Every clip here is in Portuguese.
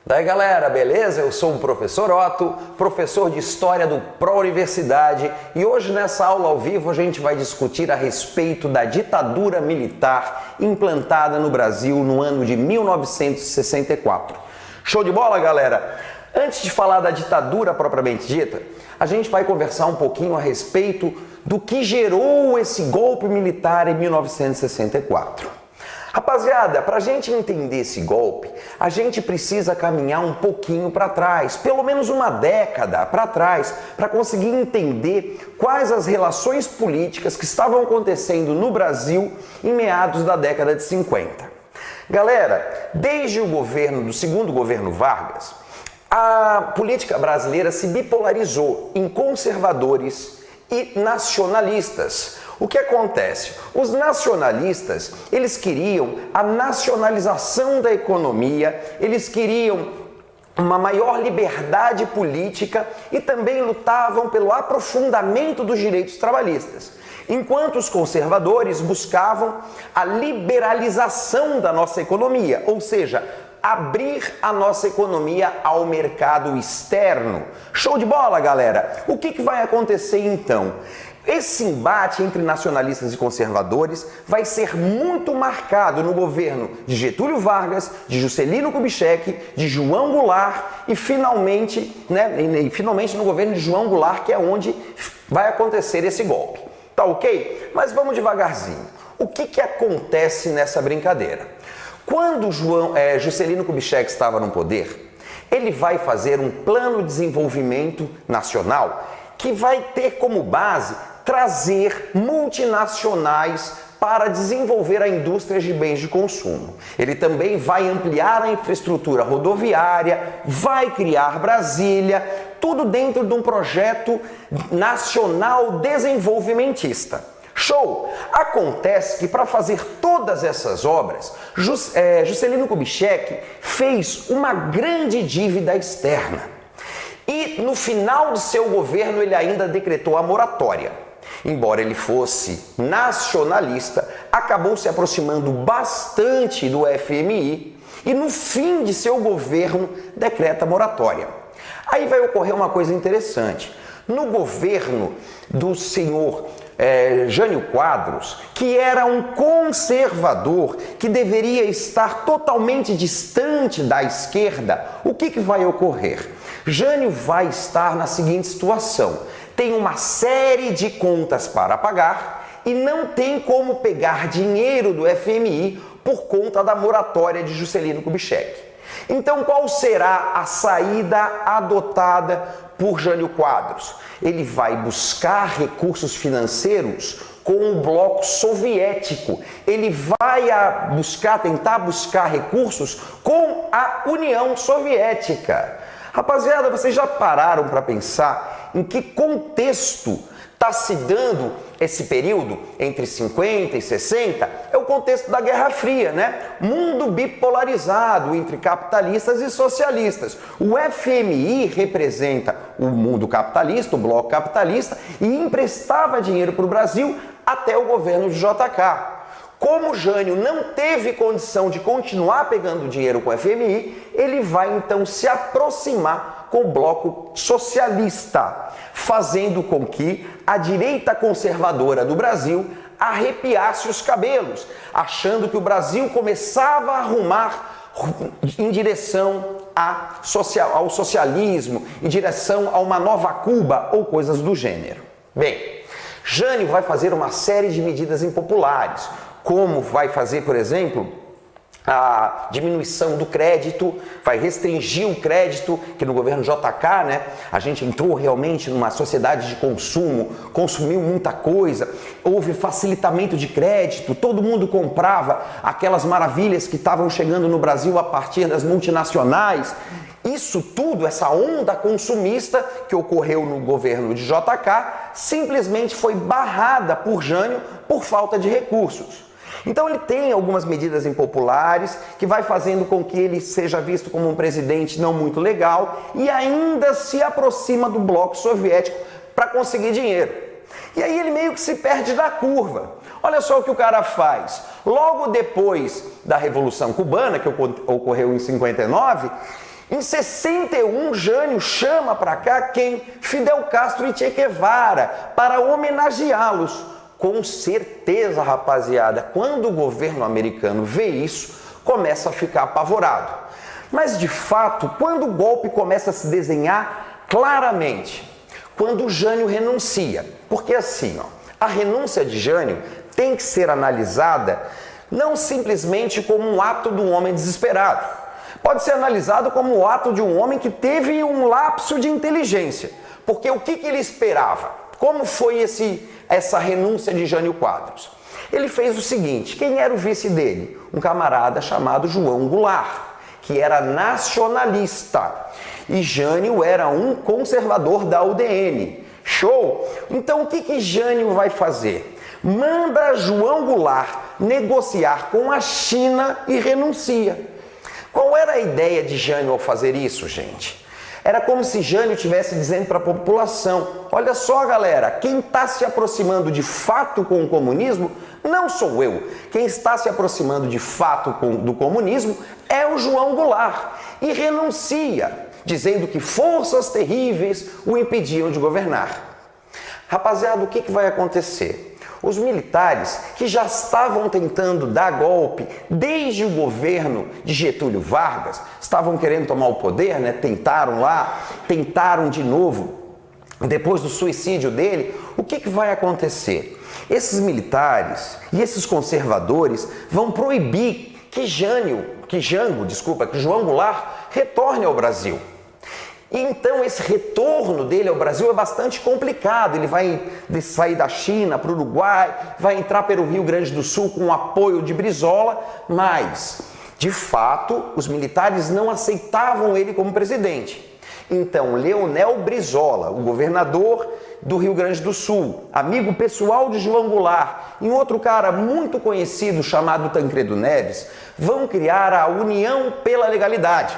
Daí galera, beleza? Eu sou o professor Otto, professor de História do Pró-Universidade, e hoje nessa aula ao vivo a gente vai discutir a respeito da ditadura militar implantada no Brasil no ano de 1964. Show de bola, galera? Antes de falar da ditadura propriamente dita, a gente vai conversar um pouquinho a respeito do que gerou esse golpe militar em 1964. Rapaziada, para a gente entender esse golpe, a gente precisa caminhar um pouquinho para trás, pelo menos uma década para trás, para conseguir entender quais as relações políticas que estavam acontecendo no Brasil em meados da década de 50. Galera, desde o governo do segundo governo Vargas, a política brasileira se bipolarizou em conservadores e nacionalistas. O que acontece? Os nacionalistas, eles queriam a nacionalização da economia, eles queriam uma maior liberdade política e também lutavam pelo aprofundamento dos direitos trabalhistas. Enquanto os conservadores buscavam a liberalização da nossa economia, ou seja, abrir a nossa economia ao mercado externo. Show de bola, galera? O que vai acontecer então? Esse embate entre nacionalistas e conservadores vai ser muito marcado no governo de Getúlio Vargas, de Juscelino Kubitschek, de João Goulart e finalmente no governo de João Goulart, que é onde vai acontecer esse golpe. Tá ok? Mas vamos devagarzinho. O que acontece nessa brincadeira? Quando Juscelino Kubitschek estava no poder, ele vai fazer um plano de desenvolvimento nacional que vai ter como base trazer multinacionais para desenvolver a indústria de bens de consumo. Ele também vai ampliar a infraestrutura rodoviária, vai criar Brasília, tudo dentro de um projeto nacional desenvolvimentista. Show! Acontece que para fazer todas essas obras, Juscelino Kubitschek fez uma grande dívida externa. E no final de seu governo ele ainda decretou a moratória. Embora ele fosse nacionalista, acabou se aproximando bastante do FMI e no fim de seu governo decreta a moratória. Aí vai ocorrer uma coisa interessante. No governo do senhor Jânio Quadros, que era um conservador que deveria estar totalmente distante da esquerda, o que vai ocorrer? Jânio vai estar na seguinte situação: tem uma série de contas para pagar e não tem como pegar dinheiro do FMI por conta da moratória de Juscelino Kubitschek. Então, qual será a saída adotada por Jânio Quadros? Ele vai buscar recursos financeiros com o bloco soviético. Ele vai tentar buscar recursos com a União Soviética. Rapaziada, vocês já pararam para pensar em que contexto está se dando esse período entre 50 e 60? É o contexto da Guerra Fria, né? Mundo bipolarizado entre capitalistas e socialistas. O FMI representa o mundo capitalista, o bloco capitalista, e emprestava dinheiro para o Brasil até o governo de JK. Como Jânio não teve condição de continuar pegando dinheiro com o FMI, ele vai então se aproximar com o bloco socialista, fazendo com que a direita conservadora do Brasil arrepiasse os cabelos, achando que o Brasil começava a arrumar em direção ao socialismo, em direção a uma nova Cuba ou coisas do gênero. Bem, Jânio vai fazer uma série de medidas impopulares, como vai fazer, por exemplo, a diminuição do crédito, vai restringir o crédito, que no governo JK, né, a gente entrou realmente numa sociedade de consumo, consumiu muita coisa, houve facilitamento de crédito, todo mundo comprava aquelas maravilhas que estavam chegando no Brasil a partir das multinacionais. Isso tudo, essa onda consumista que ocorreu no governo de JK, simplesmente foi barrada por Jânio por falta de recursos. Então ele tem algumas medidas impopulares que vai fazendo com que ele seja visto como um presidente não muito legal e ainda se aproxima do bloco soviético para conseguir dinheiro. E aí ele meio que se perde da curva. Olha só o que o cara faz. Logo depois da Revolução Cubana, que ocorreu em 59, Em 61, Jânio chama para cá quem? Fidel Castro e Che Guevara, para homenageá-los. Com certeza, rapaziada, quando o governo americano vê isso, começa a ficar apavorado. Mas, de fato, quando o golpe começa a se desenhar claramente, quando Jânio renuncia, porque assim, a renúncia de Jânio tem que ser analisada não simplesmente como um ato de um homem desesperado. Pode ser analisado como o ato de um homem que teve um lapso de inteligência. Porque o que ele esperava? Como foi essa renúncia de Jânio Quadros? Ele fez o seguinte: quem era o vice dele? Um camarada chamado João Goulart, que era nacionalista. E Jânio era um conservador da UDN. Show? Então o que Jânio vai fazer? Manda João Goulart negociar com a China e renuncia. Qual era a ideia de Jânio ao fazer isso, gente? Era como se Jânio estivesse dizendo para a população: olha só, galera, quem está se aproximando de fato com o comunismo não sou eu. Quem está se aproximando de fato do comunismo é o João Goulart. E renuncia, dizendo que forças terríveis o impediam de governar. Rapaziada, o que vai acontecer? Os militares, que já estavam tentando dar golpe desde o governo de Getúlio Vargas, estavam querendo tomar o poder, né? Tentaram de novo, depois do suicídio dele. O que vai acontecer? Esses militares e esses conservadores vão proibir que João Goulart retorne ao Brasil. E então esse retorno dele ao Brasil é bastante complicado. Ele vai sair da China para o Uruguai, vai entrar pelo Rio Grande do Sul com o apoio de Brizola, mas, de fato, os militares não aceitavam ele como presidente. Então, Leonel Brizola, o governador do Rio Grande do Sul, amigo pessoal de João Goulart, e um outro cara muito conhecido chamado Tancredo Neves, vão criar a União pela Legalidade.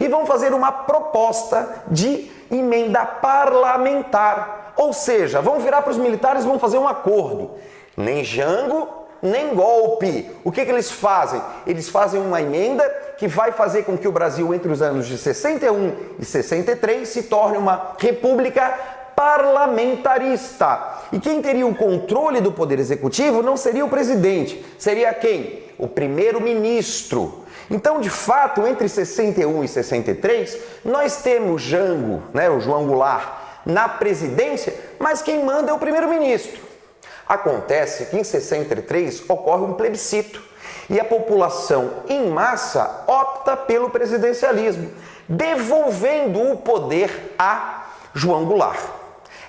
E vão fazer uma proposta de emenda parlamentar. Ou seja, vão virar para os militares e vão fazer um acordo. Nem Jango, nem golpe. O que eles fazem? Eles fazem uma emenda que vai fazer com que o Brasil, entre os anos de 61 e 63, se torne uma república parlamentarista. E quem teria o controle do poder executivo não seria o presidente. Seria quem? O primeiro-ministro. Então, de fato, entre 61 e 63, nós temos Jango, o João Goulart, na presidência, mas quem manda é o primeiro-ministro. Acontece que em 63 ocorre um plebiscito e a população, em massa, opta pelo presidencialismo, devolvendo o poder a João Goulart.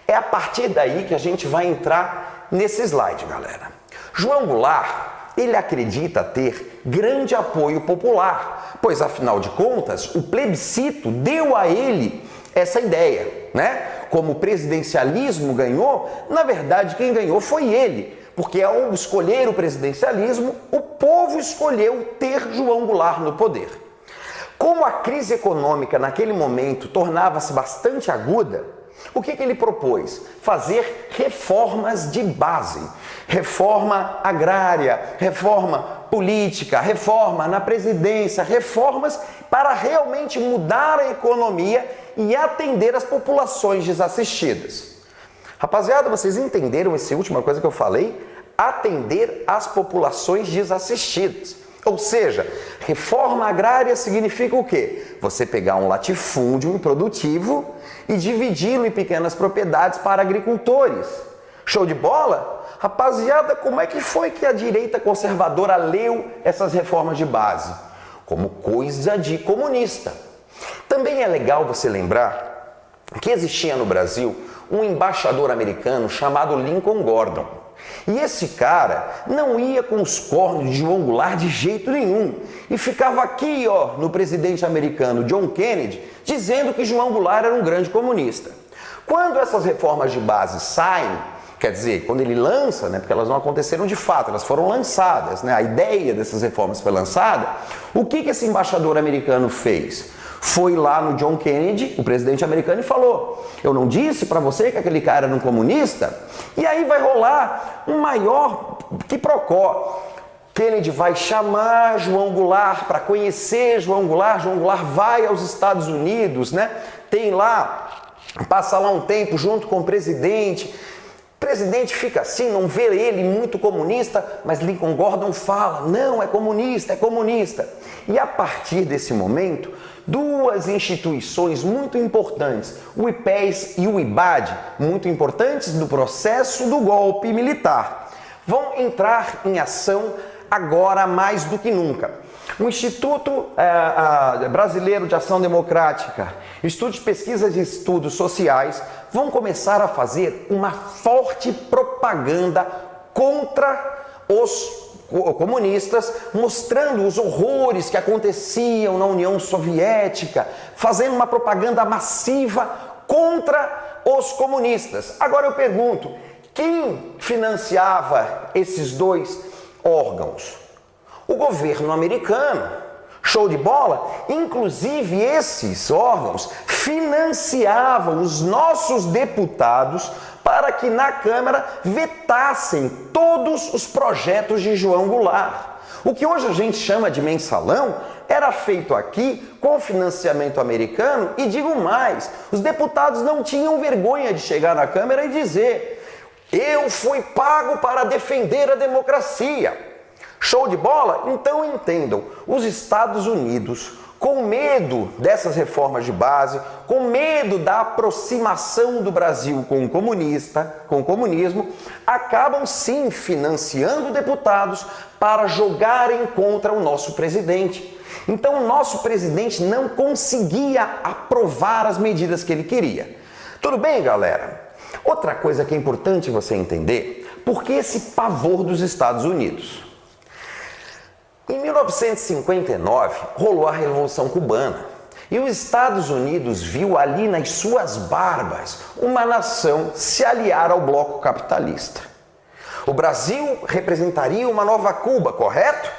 É a partir daí que a gente vai entrar nesse slide, galera. João Goulart, ele acredita ter grande apoio popular, pois, afinal de contas, o plebiscito deu a ele essa ideia, Como o presidencialismo ganhou, na verdade, quem ganhou foi ele, porque ao escolher o presidencialismo, o povo escolheu ter João Goulart no poder. Como a crise econômica naquele momento tornava-se bastante aguda, o que ele propôs? Fazer reformas de base. Reforma agrária, reforma política, reforma na presidência, reformas para realmente mudar a economia e atender as populações desassistidas. Rapaziada, vocês entenderam essa última coisa que eu falei? Atender as populações desassistidas. Ou seja, reforma agrária significa o quê? Você pegar um latifúndio improdutivo e dividi-lo em pequenas propriedades para agricultores. Show de bola? Rapaziada, como é que foi que a direita conservadora leu essas reformas de base? Como coisa de comunista. Também é legal você lembrar que existia no Brasil um embaixador americano chamado Lincoln Gordon. E esse cara não ia com os cornos de João Goulart de jeito nenhum. E ficava aqui, no presidente americano John Kennedy, dizendo que João Goulart era um grande comunista. Quando essas reformas de base saem, quer dizer, quando ele lança, porque elas não aconteceram de fato, elas foram lançadas, a ideia dessas reformas foi lançada, o que esse embaixador americano fez? Foi lá no John Kennedy, o presidente americano, e falou: eu não disse para você que aquele cara era um comunista? E aí vai rolar um maior quiprocó. Kennedy vai chamar João Goulart para conhecer João Goulart. João Goulart vai aos Estados Unidos, né? Tem lá, passa lá um tempo junto com o presidente. O presidente fica assim, não vê ele muito comunista, mas Lincoln Gordon fala, não, é comunista, é comunista. E a partir desse momento, duas instituições muito importantes, o IPES e o IBAD, muito importantes no processo do golpe militar, vão entrar em ação agora mais do que nunca. O Instituto Brasileiro de Ação Democrática, o Instituto de Pesquisas e Estudos Sociais vão começar a fazer uma forte propaganda contra os comunistas, mostrando os horrores que aconteciam na União Soviética, fazendo uma propaganda massiva contra os comunistas. Agora eu pergunto, quem financiava esses dois órgãos? O governo americano. Show de bola? Inclusive esses órgãos financiavam os nossos deputados para que na Câmara vetassem todos os projetos de João Goulart. O que hoje a gente chama de mensalão era feito aqui com financiamento americano e digo mais, os deputados não tinham vergonha de chegar na Câmara e dizer: eu fui pago para defender a democracia. Show de bola? Então entendam, os Estados Unidos, com medo dessas reformas de base, com medo da aproximação do Brasil com o comunismo, acabam sim financiando deputados para jogarem contra o nosso presidente. Então o nosso presidente não conseguia aprovar as medidas que ele queria. Tudo bem, galera? Outra coisa que é importante você entender, por que esse pavor dos Estados Unidos? Em 1959, rolou a Revolução Cubana e os Estados Unidos viu ali nas suas barbas uma nação se aliar ao bloco capitalista. O Brasil representaria uma nova Cuba, correto?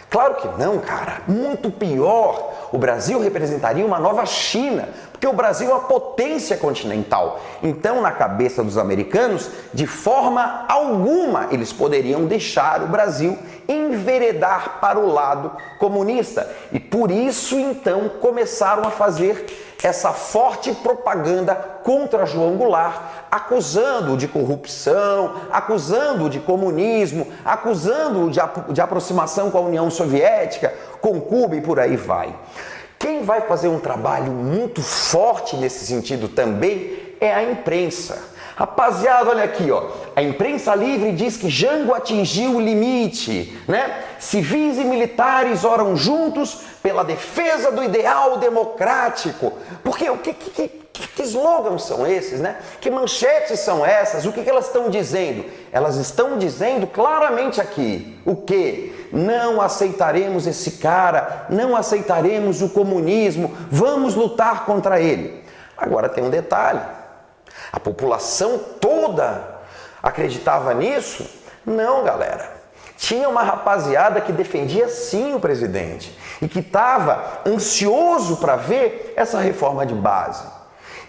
Claro que não, cara. Muito pior. O Brasil representaria uma nova China, porque o Brasil é uma potência continental. Então, na cabeça dos americanos, de forma alguma eles poderiam deixar o Brasil enveredar para o lado comunista. E por isso, então, começaram a fazer essa forte propaganda contra João Goulart, acusando-o de corrupção, acusando-o de comunismo, acusando-o de aproximação com a União Soviética, com Cuba e por aí vai. Quem vai fazer um trabalho muito forte nesse sentido também é a imprensa. Rapaziada, olha aqui, ó. A imprensa livre diz que Jango atingiu o limite, né? Civis e militares oram juntos pela defesa do ideal democrático. Porque que slogans são esses, né? Que manchetes são essas? O que elas estão dizendo? Elas estão dizendo claramente aqui o quê? Não aceitaremos esse cara, não aceitaremos o comunismo, vamos lutar contra ele. Agora tem um detalhe. A população toda acreditava nisso? Não, galera. Tinha uma rapaziada que defendia sim o presidente e que estava ansioso para ver essa reforma de base.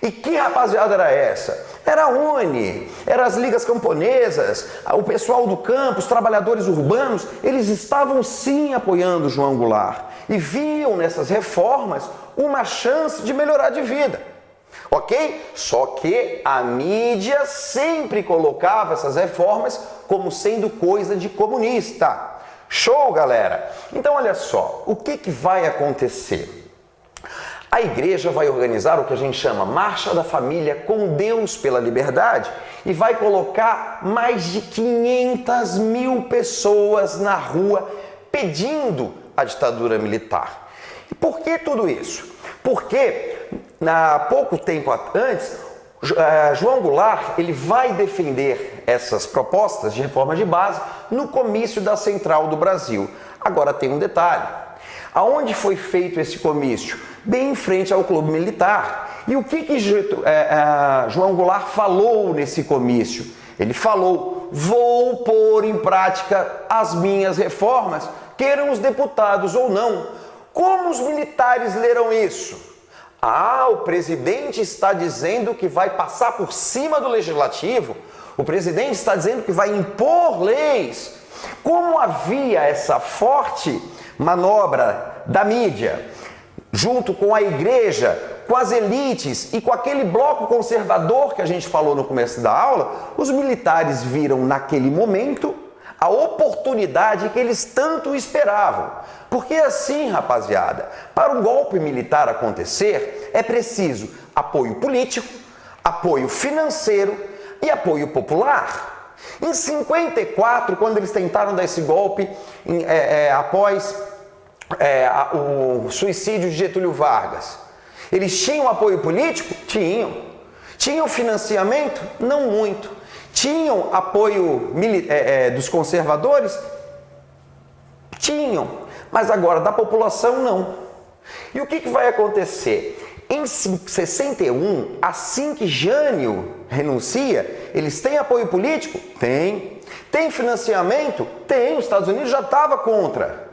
E que rapaziada era essa? Era a UNE, eram as ligas camponesas, o pessoal do campo, os trabalhadores urbanos, eles estavam sim apoiando João Goulart e viam nessas reformas uma chance de melhorar de vida. Ok? Só que a mídia sempre colocava essas reformas como sendo coisa de comunista. Show, galera? Então, olha só, o que vai acontecer? A igreja vai organizar o que a gente chama Marcha da Família com Deus pela Liberdade e vai colocar mais de 500 mil pessoas na rua pedindo a ditadura militar. E por que tudo isso? Porque há pouco tempo antes, João Goulart ele vai defender essas propostas de reforma de base no comício da Central do Brasil. Agora tem um detalhe. Aonde foi feito esse comício? Bem em frente ao Clube Militar. E o que João Goulart falou nesse comício? Ele falou: vou pôr em prática as minhas reformas, queiram os deputados ou não. Como os militares leram isso? Ah, o presidente está dizendo que vai passar por cima do legislativo, o presidente está dizendo que vai impor leis. Como havia essa forte manobra da mídia, junto com a igreja, com as elites e com aquele bloco conservador que a gente falou no começo da aula, os militares viram naquele momento a oportunidade que eles tanto esperavam. Porque assim, rapaziada, para um golpe militar acontecer, é preciso apoio político, apoio financeiro e apoio popular. Em 54, quando eles tentaram dar esse golpe, após o suicídio de Getúlio Vargas, eles tinham apoio político? Tinham. Tinham financiamento? Não muito. Tinham apoio dos conservadores? Tinham. Mas agora, da população, não. E o que vai acontecer? Em 61, assim que Jânio renuncia, eles têm apoio político? Tem. Tem financiamento? Tem. Os Estados Unidos já estava contra.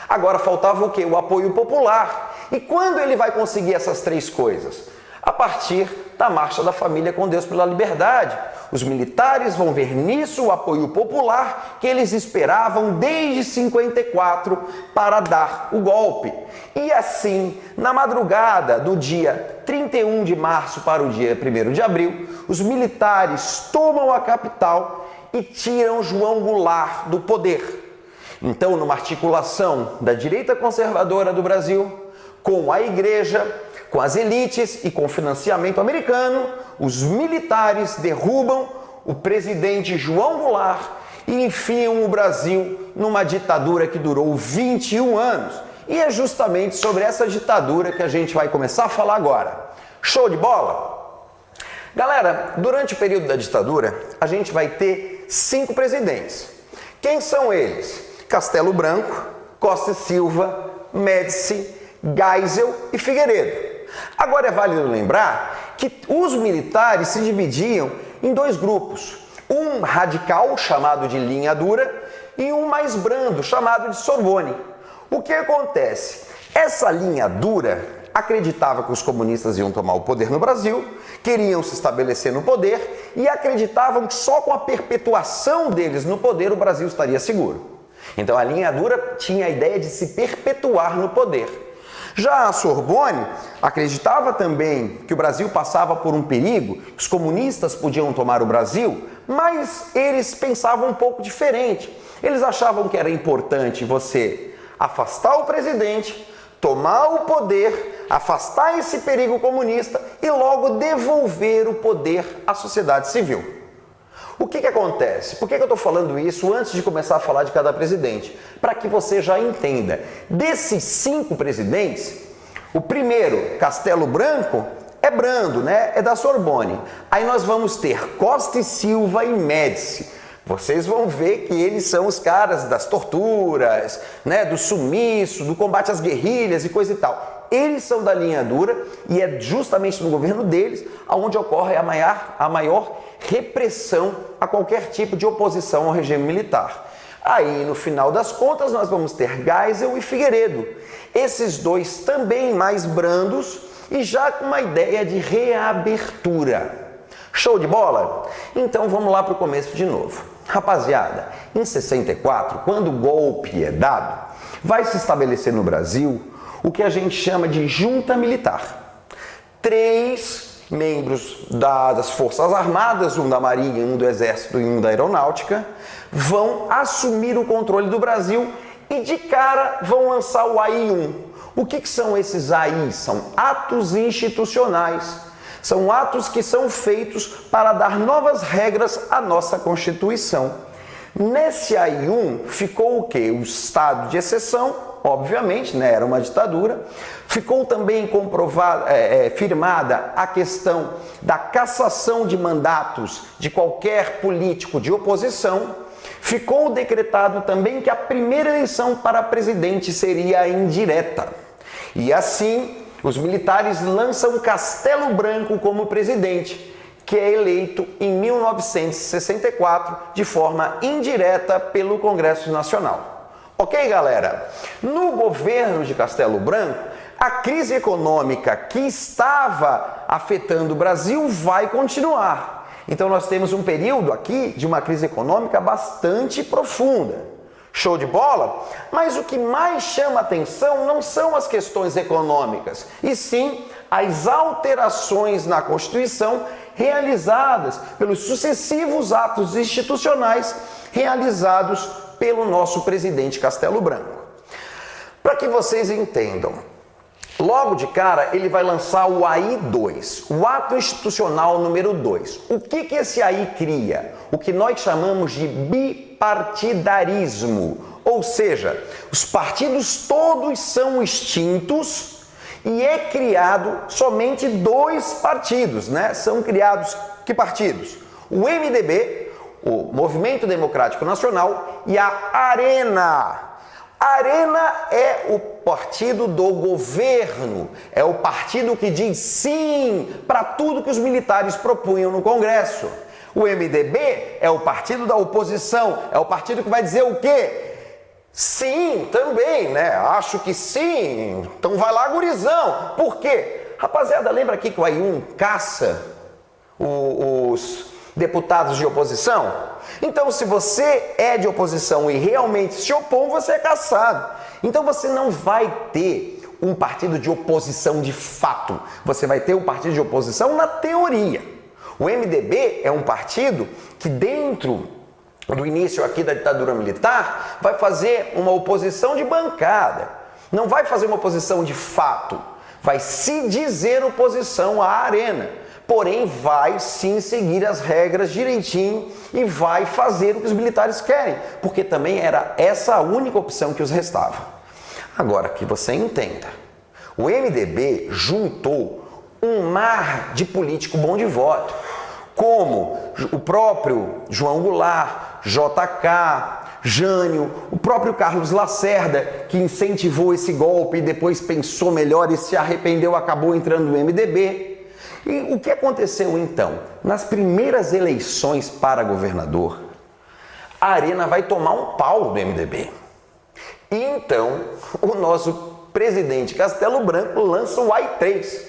Agora faltava o quê? O apoio popular. E quando ele vai conseguir essas três coisas? A partir da Marcha da Família com Deus pela Liberdade. Os militares vão ver nisso o apoio popular que eles esperavam desde 54 para dar o golpe. E assim, na madrugada do dia 31 de março para o dia 1º de abril, os militares tomam a capital e tiram João Goulart do poder. Então, numa articulação da direita conservadora do Brasil, com a igreja, com as elites e com financiamento americano, os militares derrubam o presidente João Goulart e enfiam o Brasil numa ditadura que durou 21 anos. E é justamente sobre essa ditadura que a gente vai começar a falar agora. Show de bola? Galera, durante o período da ditadura, a gente vai ter 5 presidentes. Quem são eles? Castelo Branco, Costa e Silva, Médici, Geisel e Figueiredo. Agora é válido lembrar que os militares se dividiam em 2 grupos. Um radical, chamado de linha dura, e um mais brando, chamado de Sorbonne. O que acontece? Essa linha dura acreditava que os comunistas iam tomar o poder no Brasil, queriam se estabelecer no poder e acreditavam que só com a perpetuação deles no poder o Brasil estaria seguro. Então a linha dura tinha a ideia de se perpetuar no poder. Já a Sorbonne acreditava também que o Brasil passava por um perigo, que os comunistas podiam tomar o Brasil, mas eles pensavam um pouco diferente. Eles achavam que era importante você afastar o presidente, tomar o poder, afastar esse perigo comunista e logo devolver o poder à sociedade civil. O que acontece? Por que eu estou falando isso antes de começar a falar de cada presidente? Para que você já entenda. Desses 5 presidentes, o primeiro, Castelo Branco, é brando, né? É da Sorbonne. Aí nós vamos ter Costa e Silva e Médici. Vocês vão ver que eles são os caras das torturas, né? Do sumiço, do combate às guerrilhas e coisa e tal. Eles são da linha dura e é justamente no governo deles onde ocorre a maior repressão a qualquer tipo de oposição ao regime militar. Aí, no final das contas, nós vamos ter Geisel e Figueiredo. Esses 2 também mais brandos e já com uma ideia de reabertura. Show de bola? Então vamos lá para o começo de novo. Rapaziada, em 64, quando o golpe é dado, vai se estabelecer no Brasil o que a gente chama de junta militar. 3 membros das Forças Armadas, um da Marinha, um do Exército e um da Aeronáutica, vão assumir o controle do Brasil e de cara vão lançar o AI-1. O que são esses AI? São atos institucionais. São atos que são feitos para dar novas regras à nossa Constituição. Nesse AI-1 ficou o quê? O estado de exceção, obviamente, né? Era uma ditadura. Ficou também firmada a questão da cassação de mandatos de qualquer político de oposição. Ficou decretado também que a primeira eleição para presidente seria indireta. E assim, os militares lançam Castelo Branco como presidente, que é eleito em 1964 de forma indireta pelo Congresso Nacional. Ok, galera? No governo de Castelo Branco, A crise econômica que estava afetando o Brasil vai continuar. Então nós temos um período aqui de uma crise econômica bastante profunda. Show de bola? Mas o que mais chama atenção não são as questões econômicas, e sim as alterações na Constituição realizadas pelos sucessivos atos institucionais realizados pelo nosso presidente Castelo Branco. Para que vocês entendam, logo de cara ele vai lançar o AI-2, o Ato Institucional número 2. O que esse AI cria? O que nós chamamos de bipartidarismo, ou seja, os partidos todos são extintos e é criado somente 2 partidos, né? São criados que partidos? O MDB, o Movimento Democrático Nacional, e a Arena. A Arena é o partido do governo, é o partido que diz sim para tudo que os militares propunham no Congresso. O MDB é o partido da oposição, é o partido que vai dizer o quê? Sim, também, né? Acho que sim, então vai lá, gurizão. Por quê? Rapaziada, lembra aqui que o AI-1 caça os deputados de oposição? Então, se você é de oposição e realmente se opõe, você é caçado. Então, você não vai ter um partido de oposição de fato. Você vai ter um partido de oposição na teoria. O MDB é um partido que dentro do início aqui da ditadura militar vai fazer uma oposição de bancada. Não vai fazer uma oposição de fato. Vai se dizer oposição à Arena. Porém, vai sim seguir as regras direitinho e vai fazer o que os militares querem, porque também era essa a única opção que os restava. Agora, que você entenda, o MDB juntou um mar de político bom de voto, como o próprio João Goulart, JK, Jânio, o próprio Carlos Lacerda, que incentivou esse golpe e depois pensou melhor e se arrependeu, acabou entrando no MDB. E o que aconteceu então? Nas primeiras eleições para governador, a Arena vai tomar um pau do MDB. E então, o nosso presidente Castelo Branco lança o AI-3,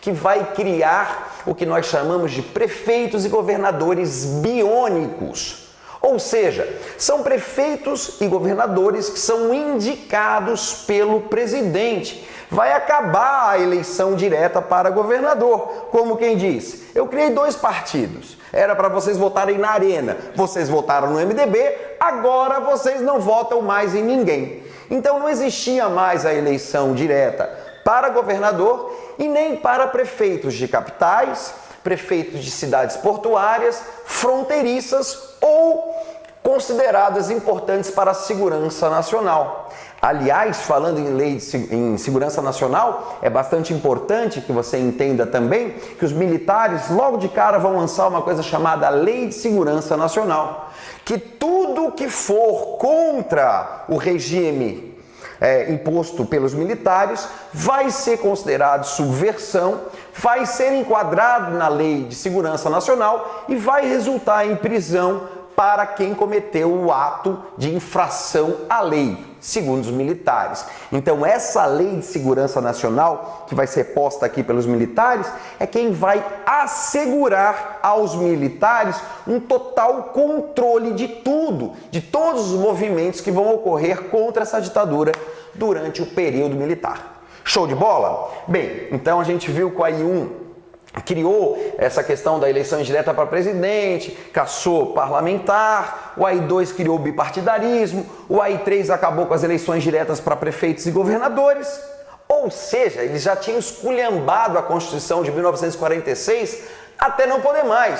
que vai criar o que nós chamamos de prefeitos e governadores biônicos. Ou seja, são prefeitos e governadores que são indicados pelo presidente. Vai acabar a eleição direta para governador. Como quem diz, eu criei 2 partidos. Era para vocês votarem na Arena. Vocês votaram no MDB, agora vocês não votam mais em ninguém. Então não existia mais a eleição direta para governador e nem para prefeitos de capitais, prefeitos de cidades portuárias, fronteiriças ou consideradas importantes para a segurança nacional. Aliás, falando em lei em segurança nacional, é bastante importante que você entenda também que os militares logo de cara vão lançar uma coisa chamada Lei de Segurança Nacional, que tudo que for contra o regime imposto pelos militares vai ser considerado subversão, vai ser enquadrado na Lei de Segurança Nacional e vai resultar em prisão para quem cometeu o ato de infração à lei, segundo os militares. Então essa Lei de Segurança Nacional, que vai ser posta aqui pelos militares, é quem vai assegurar aos militares um total controle de tudo, de todos os movimentos que vão ocorrer contra essa ditadura durante o período militar. Show de bola? Bem, então a gente viu que o AI-1 criou essa questão da eleição indireta para presidente, caçou parlamentar, o AI-2 criou o bipartidarismo, o AI-3 acabou com as eleições diretas para prefeitos e governadores, ou seja, eles já tinham esculhambado a Constituição de 1946 até não poder mais.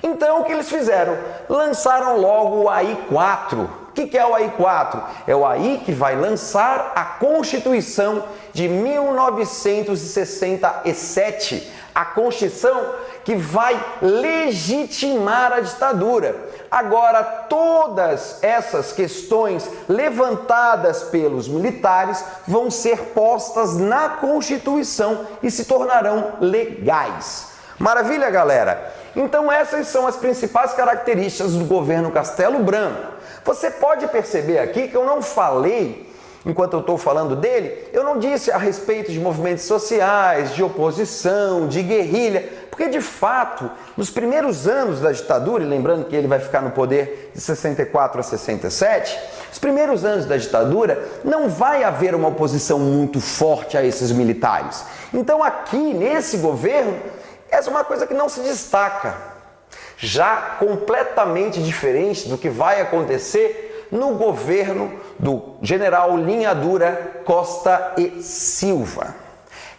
Então o que eles fizeram? Lançaram logo o AI-4. O que é o AI-4? É o AI que vai lançar a Constituição de 1967, a Constituição que vai legitimar a ditadura. Agora, todas essas questões levantadas pelos militares vão ser postas na Constituição e se tornarão legais. Maravilha, galera? Então essas são as principais características do governo Castelo Branco. Você pode perceber aqui que eu não falei enquanto eu estou falando dele, eu não disse a respeito de movimentos sociais, de oposição, de guerrilha, porque de fato, nos primeiros anos da ditadura, e lembrando que ele vai ficar no poder de 64 a 67, os primeiros anos da ditadura não vai haver uma oposição muito forte a esses militares. Então aqui, nesse governo, essa é uma coisa que não se destaca, já completamente diferente do que vai acontecer no governo do general Linha Dura Costa e Silva.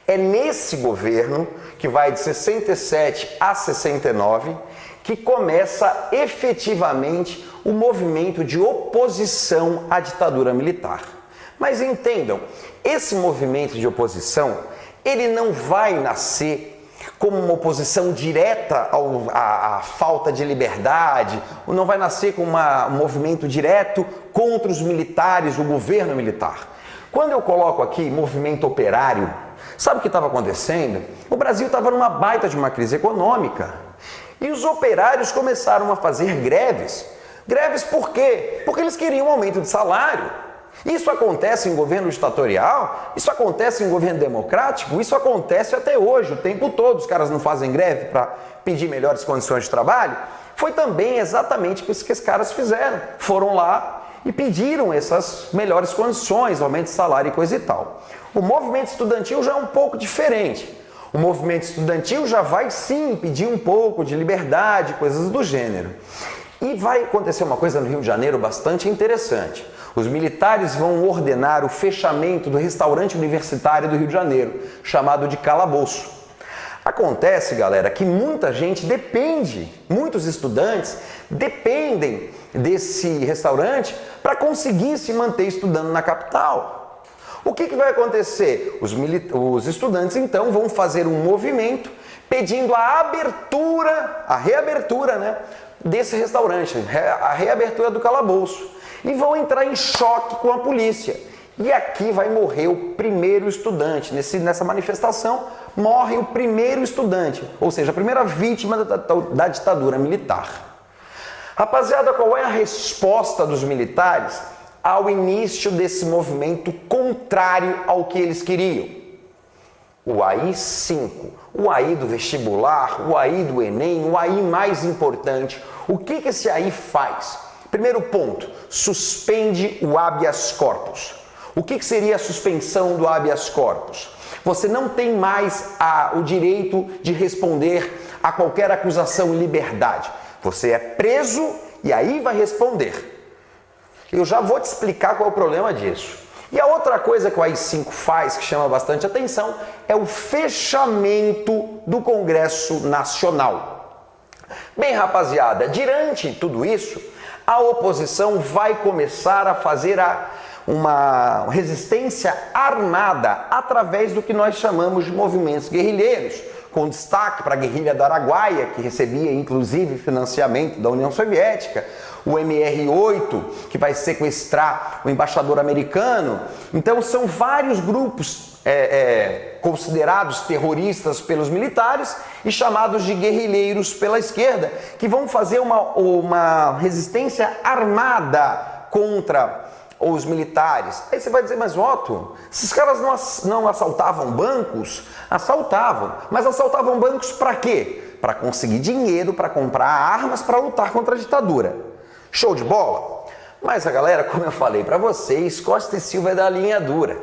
É nesse governo, que vai de 67 a 69, que começa efetivamente o movimento de oposição à ditadura militar. Mas entendam, esse movimento de oposição, ele não vai nascer como uma oposição direta à falta de liberdade, não vai nascer como um movimento direto contra os militares, o governo militar. Quando eu coloco aqui movimento operário, sabe o que estava acontecendo? O Brasil estava numa baita de uma crise econômica e os operários começaram a fazer greves. Greves por quê? Porque eles queriam um aumento de salário. Isso acontece em governo ditatorial, isso acontece em governo democrático, isso acontece até hoje, o tempo todo. Os caras não fazem greve para pedir melhores condições de trabalho. Foi também exatamente isso que os caras fizeram. Foram lá e pediram essas melhores condições, aumento de salário e coisa e tal. O movimento estudantil já é um pouco diferente. O movimento estudantil já vai sim pedir um pouco de liberdade, coisas do gênero. E vai acontecer uma coisa no Rio de Janeiro bastante interessante. Os militares vão ordenar o fechamento do restaurante universitário do Rio de Janeiro, chamado de Calabouço. Acontece, galera, que muita gente depende, muitos estudantes dependem desse restaurante para conseguir se manter estudando na capital. O que vai acontecer? Os estudantes, então, vão fazer um movimento pedindo a reabertura, né, desse restaurante, a reabertura do calabouço. E vão entrar em choque com a polícia. E aqui vai morrer o primeiro estudante. Nessa manifestação, morre o primeiro estudante, ou seja, a primeira vítima da ditadura militar. Rapaziada, qual é a resposta dos militares ao início desse movimento contrário ao que eles queriam? O AI-5, o AI do vestibular, o AI do Enem, o AI mais importante. O que esse AI faz? Primeiro ponto, suspende o habeas corpus. O que seria a suspensão do habeas corpus? Você não tem mais o direito de responder a qualquer acusação em liberdade. Você é preso e aí vai responder. Eu já vou te explicar qual é o problema disso. E a outra coisa que o AI-5 faz, que chama bastante atenção, é o fechamento do Congresso Nacional. Bem, rapaziada, diante de tudo isso, a oposição vai começar a fazer uma resistência armada através do que nós chamamos de movimentos guerrilheiros, com destaque para a guerrilha do Araguaia, que recebia inclusive financiamento da União Soviética, o MR8, que vai sequestrar o embaixador americano. Então são vários grupos considerados terroristas pelos militares e chamados de guerrilheiros pela esquerda, que vão fazer uma resistência armada contra os militares. Aí você vai dizer, mas Otto, esses caras não assaltavam bancos? Assaltavam. Mas assaltavam bancos para quê? Para conseguir dinheiro, para comprar armas, para lutar contra a ditadura. Show de bola? Mas a galera, como eu falei para vocês, Costa e Silva é da linha dura.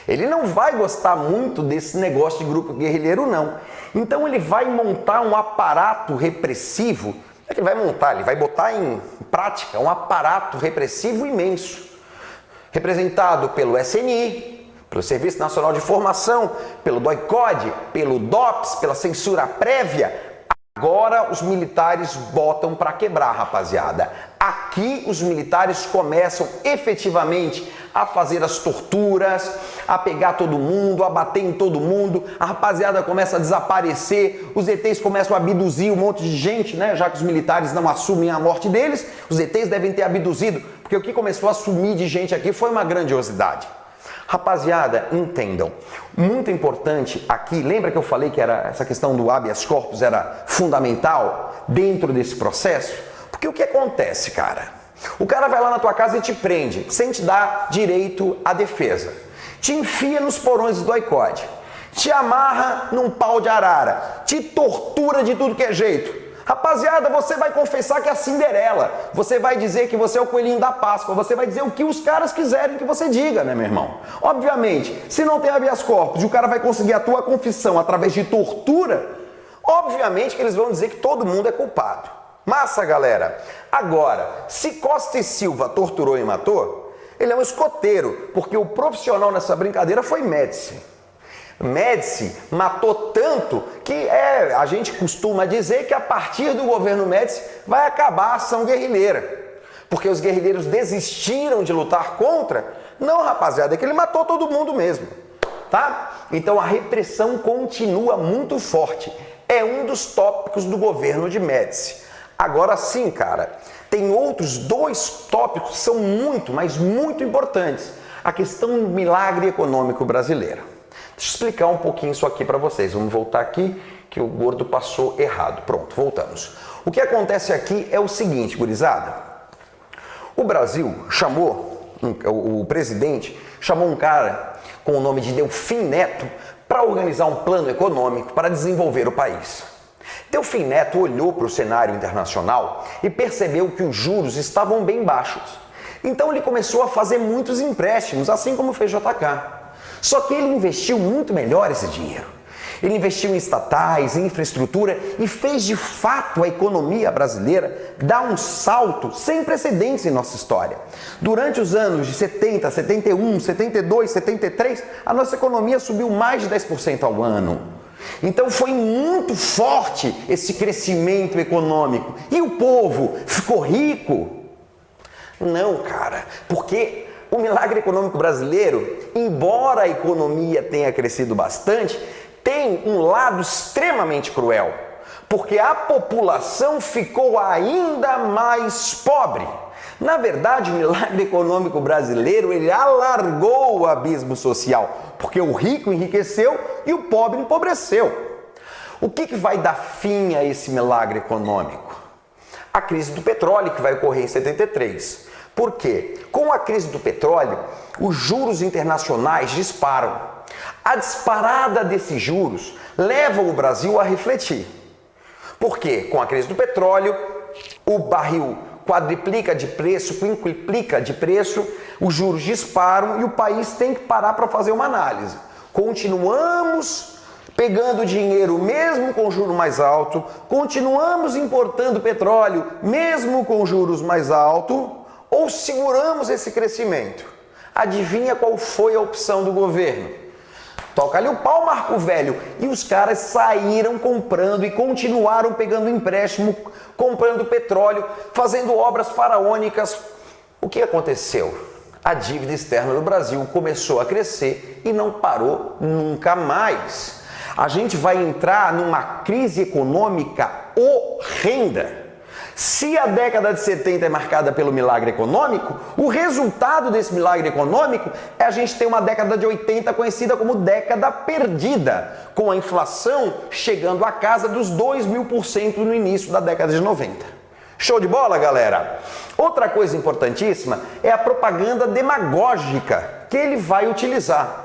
Ele não vai gostar muito desse negócio de grupo guerrilheiro, não. Então ele vai montar um aparato repressivo. Ele vai botar em prática um aparato repressivo imenso. Representado pelo SNI, pelo Serviço Nacional de Informação, pelo DOI-CODE, pelo DOPS, pela censura prévia. Agora os militares botam para quebrar, rapaziada. Aqui os militares começam efetivamente a fazer as torturas, a pegar todo mundo, a bater em todo mundo. A rapaziada começa a desaparecer, os ETs começam a abduzir um monte de gente, né? Já que os militares não assumem a morte deles, os ETs devem ter abduzido, porque o que começou a sumir de gente aqui foi uma grandiosidade. Rapaziada, entendam, muito importante aqui, lembra que eu falei que essa questão do habeas corpus era fundamental dentro desse processo? Porque o que acontece, cara? O cara vai lá na tua casa e te prende, sem te dar direito à defesa. Te enfia nos porões do doicode. Te amarra num pau de arara. Te tortura de tudo que é jeito. Rapaziada, você vai confessar que é a Cinderela. Você vai dizer que você é o coelhinho da Páscoa. Você vai dizer o que os caras quiserem que você diga, né, meu irmão? Obviamente, se não tem habeas corpus e o cara vai conseguir a tua confissão através de tortura, obviamente que eles vão dizer que todo mundo é culpado. Massa, galera. Agora, se Costa e Silva torturou e matou, ele é um escoteiro, porque o profissional nessa brincadeira foi Médici. Médici matou tanto que a gente costuma dizer que a partir do governo Médici vai acabar a ação guerrilheira. Porque os guerrilheiros desistiram de lutar contra? Não, rapaziada, é que ele matou todo mundo mesmo, tá? Então a repressão continua muito forte. É um dos tópicos do governo de Médici. Agora sim, cara, tem outros dois tópicos que são muito, mas muito importantes. A questão do milagre econômico brasileiro. Deixa eu explicar um pouquinho isso aqui para vocês. Vamos voltar aqui, que o gordo passou errado. Pronto, voltamos. O que acontece aqui é o seguinte, gurizada. O Brasil chamou, o presidente chamou um cara com o nome de Delfim Neto para organizar um plano econômico para desenvolver o país. Delfim Neto olhou para o cenário internacional e percebeu que os juros estavam bem baixos. Então ele começou a fazer muitos empréstimos, assim como fez JK. Só que ele investiu muito melhor esse dinheiro. Ele investiu em estatais, em infraestrutura e fez de fato a economia brasileira dar um salto sem precedentes em nossa história. Durante os anos de 70, 71, 72, 73, a nossa economia subiu mais de 10% ao ano. Então foi muito forte esse crescimento econômico. E o povo ficou rico? Não, cara, porque o milagre econômico brasileiro, embora a economia tenha crescido bastante, tem um lado extremamente cruel, porque a população ficou ainda mais pobre. Na verdade, o milagre econômico brasileiro, ele alargou o abismo social, porque o rico enriqueceu e o pobre empobreceu. O que vai dar fim a esse milagre econômico? A crise do petróleo, que vai ocorrer em 73. Por quê? Com a crise do petróleo, os juros internacionais disparam. A disparada desses juros leva o Brasil a refletir. Por quê? Com a crise do petróleo, o barril quadriplica de preço, quintuplica de preço, os juros disparam e o país tem que parar para fazer uma análise. Continuamos pegando dinheiro mesmo com juros mais alto, continuamos importando petróleo mesmo com juros mais altos, ou seguramos esse crescimento? Adivinha qual foi a opção do governo? Toca ali o pau, Marco Velho. E os caras saíram comprando e continuaram pegando empréstimo, comprando petróleo, fazendo obras faraônicas. O que aconteceu? A dívida externa do Brasil começou a crescer e não parou nunca mais. A gente vai entrar numa crise econômica horrenda. Se a década de 70 é marcada pelo milagre econômico, o resultado desse milagre econômico é a gente ter uma década de 80 conhecida como década perdida, com a inflação chegando à casa dos 2.000% no início da década de 90. Show de bola, galera? Outra coisa importantíssima é a propaganda demagógica que ele vai utilizar.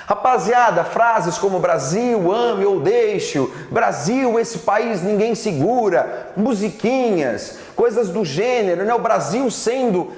Rapaziada, frases como Brasil, ame ou deixe, Brasil, esse país ninguém segura, musiquinhas, coisas do gênero, né? O Brasil sendo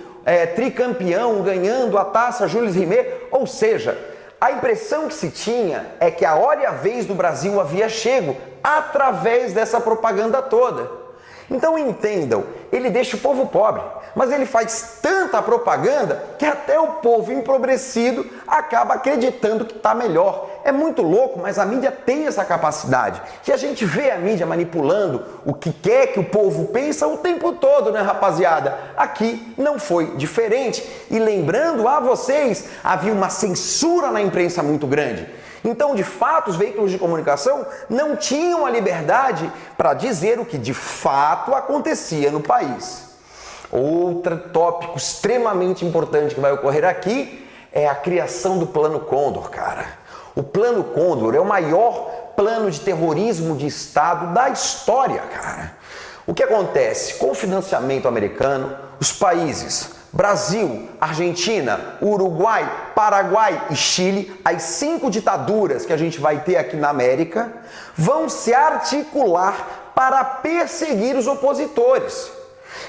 tricampeão, ganhando a taça Jules Rimet, ou seja, a impressão que se tinha é que a hora e a vez do Brasil havia chego através dessa propaganda toda. Então entendam, ele deixa o povo pobre, mas ele faz tanta propaganda que até o povo empobrecido acaba acreditando que está melhor. É muito louco, mas a mídia tem essa capacidade. E a gente vê a mídia manipulando o que quer que o povo pensa o tempo todo, né, rapaziada? Aqui não foi diferente. E lembrando a vocês, havia uma censura na imprensa muito grande. Então, de fato, os veículos de comunicação não tinham a liberdade para dizer o que de fato acontecia no país. Outro tópico extremamente importante que vai ocorrer aqui é a criação do Plano Condor, cara. O Plano Condor é o maior plano de terrorismo de Estado da história, cara. O que acontece? Com o financiamento americano, os países Brasil, Argentina, Uruguai, Paraguai e Chile, as 5 ditaduras que a gente vai ter aqui na América, vão se articular para perseguir os opositores.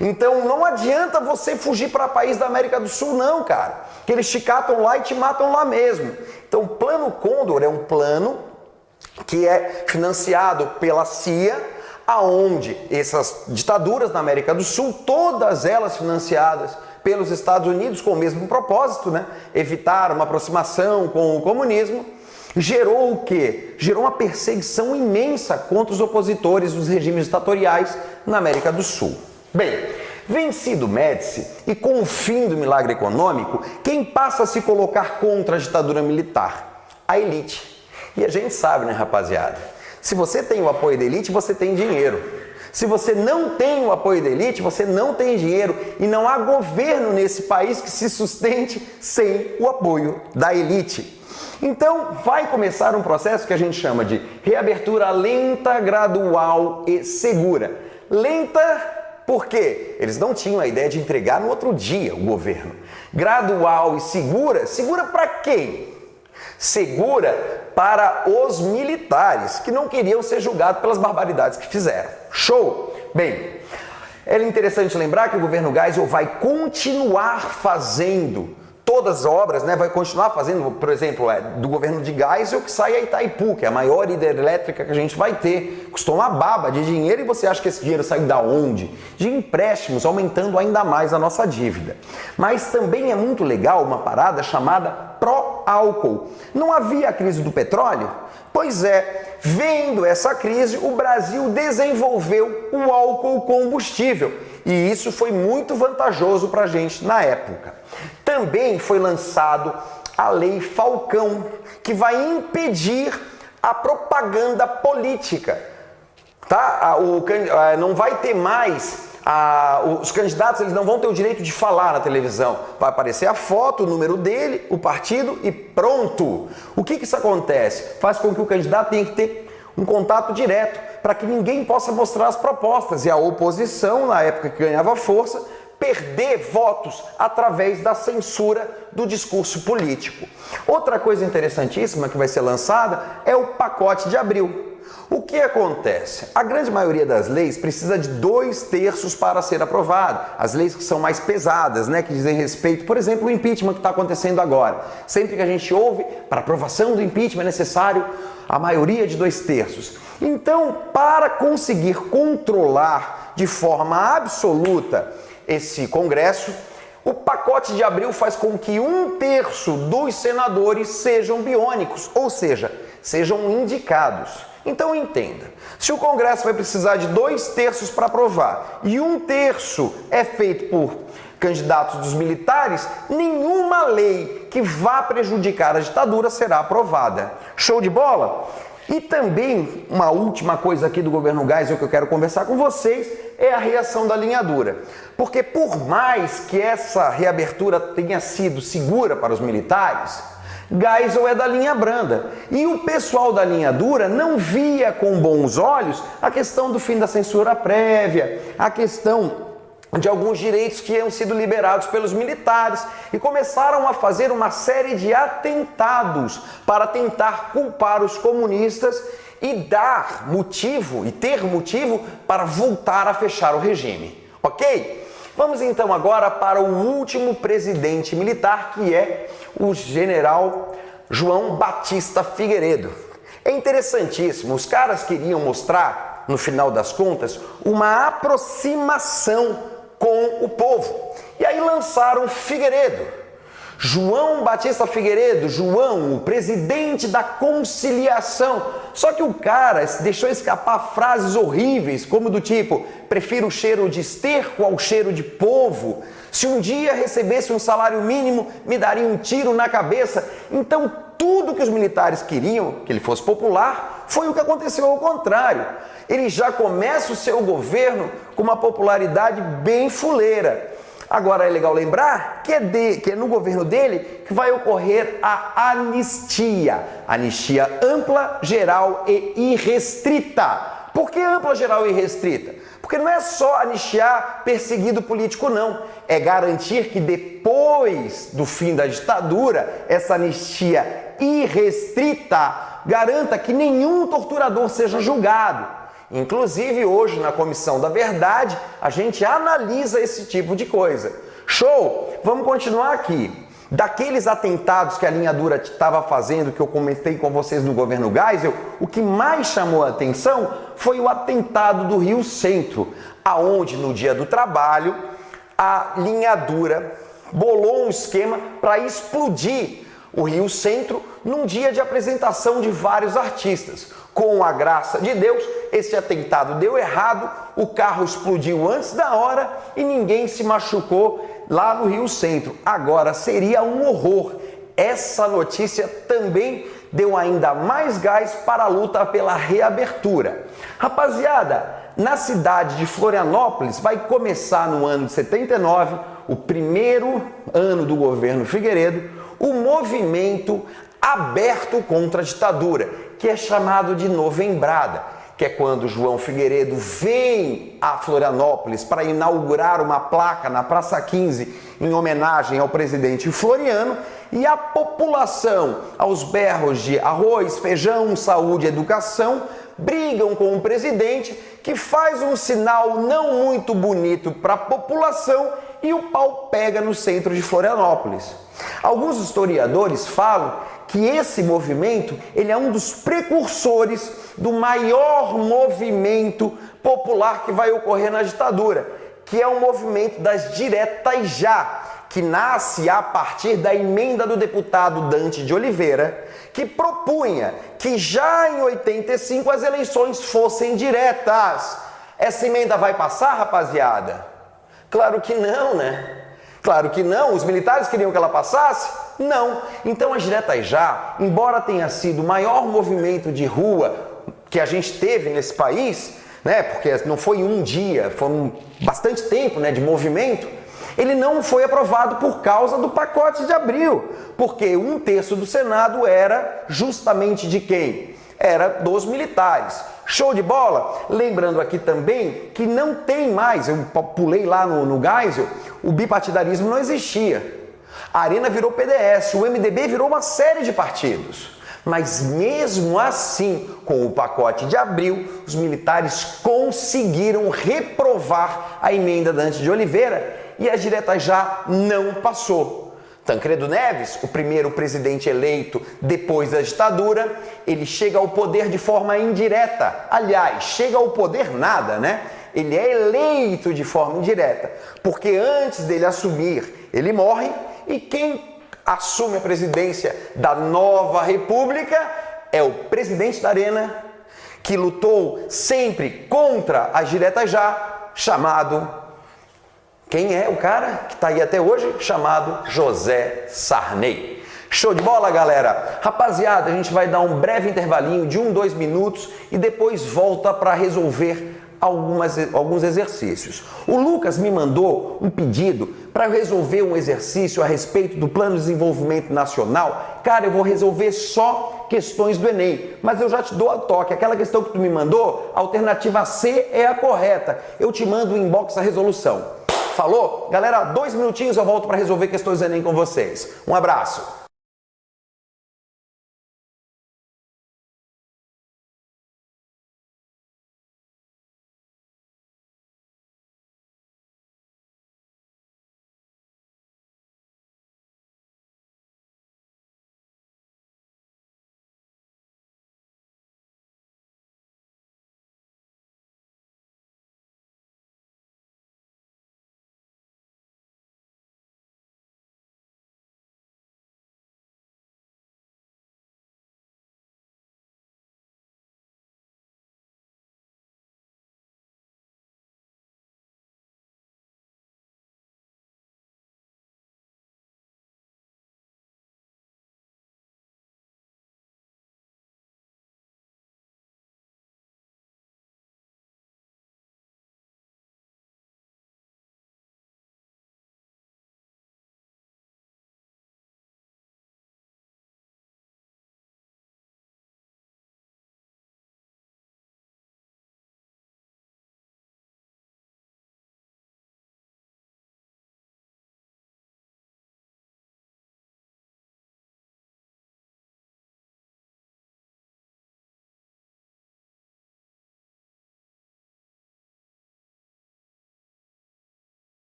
Então não adianta você fugir para país da América do Sul não, cara, que eles te catam lá e te matam lá mesmo. Então o Plano Condor é um plano que é financiado pela CIA, aonde essas ditaduras na América do Sul, todas elas financiadas pelos Estados Unidos com o mesmo propósito, né? Evitar uma aproximação com o comunismo, gerou o quê? Gerou uma perseguição imensa contra os opositores dos regimes ditatoriais na América do Sul. Bem, vencido Médici e com o fim do milagre econômico, quem passa a se colocar contra a ditadura militar? A elite. E a gente sabe, né, rapaziada? Se você tem o apoio da elite, você tem dinheiro. Se você não tem o apoio da elite, você não tem dinheiro e não há governo nesse país que se sustente sem o apoio da elite. Então vai começar um processo que a gente chama de reabertura lenta, gradual e segura. Lenta porque eles não tinham a ideia de entregar no outro dia o governo. Gradual e segura, segura para quem? Segura para os militares, que não queriam ser julgados pelas barbaridades que fizeram. Show? Bem, é interessante lembrar que o governo Geisel vai continuar fazendo todas as obras, né? Vai continuar fazendo, por exemplo, do governo de Geisel que sai a Itaipu, que é a maior hidrelétrica que a gente vai ter. Custou uma baba de dinheiro e você acha que esse dinheiro saiu da onde? De empréstimos, aumentando ainda mais a nossa dívida. Mas também é muito legal uma parada chamada pró-álcool. Não havia a crise do petróleo? Pois é, vendo essa crise, o Brasil desenvolveu o álcool combustível. E isso foi muito vantajoso para a gente na época. Também foi lançado a Lei Falcão, que vai impedir a propaganda política. Tá? Não vai ter mais, os candidatos eles não vão ter o direito de falar na televisão. Vai aparecer a foto, o número dele, o partido e pronto. O que isso acontece? Faz com que o candidato tenha que ter um contato direto para que ninguém possa mostrar as propostas e a oposição, na época que ganhava força, perder votos através da censura do discurso político. Outra coisa interessantíssima que vai ser lançada é o pacote de abril. O que acontece? A grande maioria das leis precisa de 2/3 para ser aprovada. As leis que são mais pesadas, né, que dizem respeito, por exemplo, o impeachment que está acontecendo agora. Sempre que a gente ouve, para aprovação do impeachment é necessário a maioria de 2/3. Então, para conseguir controlar de forma absoluta esse Congresso, o pacote de abril faz com que 1/3 dos senadores sejam biônicos, ou seja, sejam indicados. Então entenda, se o Congresso vai precisar de 2/3 para aprovar e 1/3 é feito por candidatos dos militares, nenhuma lei que vá prejudicar a ditadura será aprovada. Show de bola? E também, uma última coisa aqui do governo Geisel que eu quero conversar com vocês é a reação da linha dura. Porque por mais que essa reabertura tenha sido segura para os militares, Geisel é da linha branda. E o pessoal da linha dura não via com bons olhos a questão do fim da censura prévia, a questão de alguns direitos que tinham sido liberados pelos militares e começaram a fazer uma série de atentados para tentar culpar os comunistas e dar motivo, e ter motivo para voltar a fechar o regime, ok? Vamos então agora para o último presidente militar, que é o general João Batista Figueiredo. É interessantíssimo, os caras queriam mostrar, no final das contas, uma aproximação com o povo. E aí lançaram Figueiredo. João Batista Figueiredo, João, o presidente da conciliação. Só que o cara deixou escapar frases horríveis, como do tipo, prefiro o cheiro de esterco ao cheiro de polvo. Se um dia recebesse um salário mínimo, me daria um tiro na cabeça. Então, tudo que os militares queriam, que ele fosse popular, foi o que aconteceu ao contrário. Ele já começa o seu governo com uma popularidade bem fuleira. Agora é legal lembrar que é no governo dele que vai ocorrer a anistia. Anistia ampla, geral e irrestrita. Por que ampla, geral e irrestrita? Porque não é só anistiar perseguido político, não. É garantir que depois do fim da ditadura, essa anistia irrestrita garanta que nenhum torturador seja julgado. Inclusive, hoje, na Comissão da Verdade, a gente analisa esse tipo de coisa. Show? Vamos continuar aqui. Daqueles atentados que a linha dura estava fazendo, que eu comentei com vocês no governo Geisel, o que mais chamou a atenção foi o atentado do Rio Centro, aonde no dia do trabalho a linha dura bolou um esquema para explodir o Rio Centro num dia de apresentação de vários artistas. Com a graça de Deus, esse atentado deu errado, o carro explodiu antes da hora e ninguém se machucou lá no Rio Centro. Agora, seria um horror. Essa notícia também deu ainda mais gás para a luta pela reabertura. Rapaziada, na cidade de Florianópolis vai começar no ano de 79, o primeiro ano do governo Figueiredo, o movimento aberto contra a ditadura, que é chamado de Novembrada, que é quando João Figueiredo vem a Florianópolis para inaugurar uma placa na Praça 15 em homenagem ao presidente Floriano, e a população, aos berros de arroz, feijão, saúde e educação, brigam com o presidente, que faz um sinal não muito bonito para a população e o pau pega no centro de Florianópolis. Alguns historiadores falam que esse movimento ele é um dos precursores do maior movimento popular que vai ocorrer na ditadura, que é o movimento das diretas já, que nasce a partir da emenda do deputado Dante de Oliveira, que propunha que já em 85 as eleições fossem diretas. Essa emenda vai passar, rapaziada? Claro que não, né? Claro que não. Os militares queriam que ela passasse? Não. Então as diretas já, embora tenha sido o maior movimento de rua que a gente teve nesse país, né? Porque não foi um dia, foi bastante tempo, né, de movimento. Ele não foi aprovado por causa do pacote de abril, porque 1/3 do Senado era justamente de quem? Era dos militares. Show de bola? Lembrando aqui também que não tem mais, eu pulei lá no Geisel, o bipartidarismo não existia. A Arena virou PDS, o MDB virou uma série de partidos. Mas mesmo assim, com o pacote de abril, os militares conseguiram reprovar a emenda Dante de Oliveira e a direta já não passou. Tancredo Neves, o primeiro presidente eleito depois da ditadura, ele chega ao poder de forma indireta. Aliás, chega ao poder nada, né? Ele é eleito de forma indireta, porque antes dele assumir, ele morre e quem assume a presidência da nova república é o presidente da Arena, que lutou sempre contra as diretas já, chamado... Quem é o cara que está aí até hoje? Chamado José Sarney. Show de bola, galera? Rapaziada, a gente vai dar um breve intervalinho de 2 minutos e depois volta para resolver alguns exercícios. O Lucas me mandou um pedido para resolver um exercício a respeito do Plano de Desenvolvimento Nacional. Cara, eu vou resolver só questões do Enem, mas eu já te dou a toque. Aquela questão que tu me mandou, a alternativa C é a correta. Eu te mando o inbox a resolução. Falou? Galera, 2 minutinhos eu volto para resolver questões do Enem com vocês. Um abraço.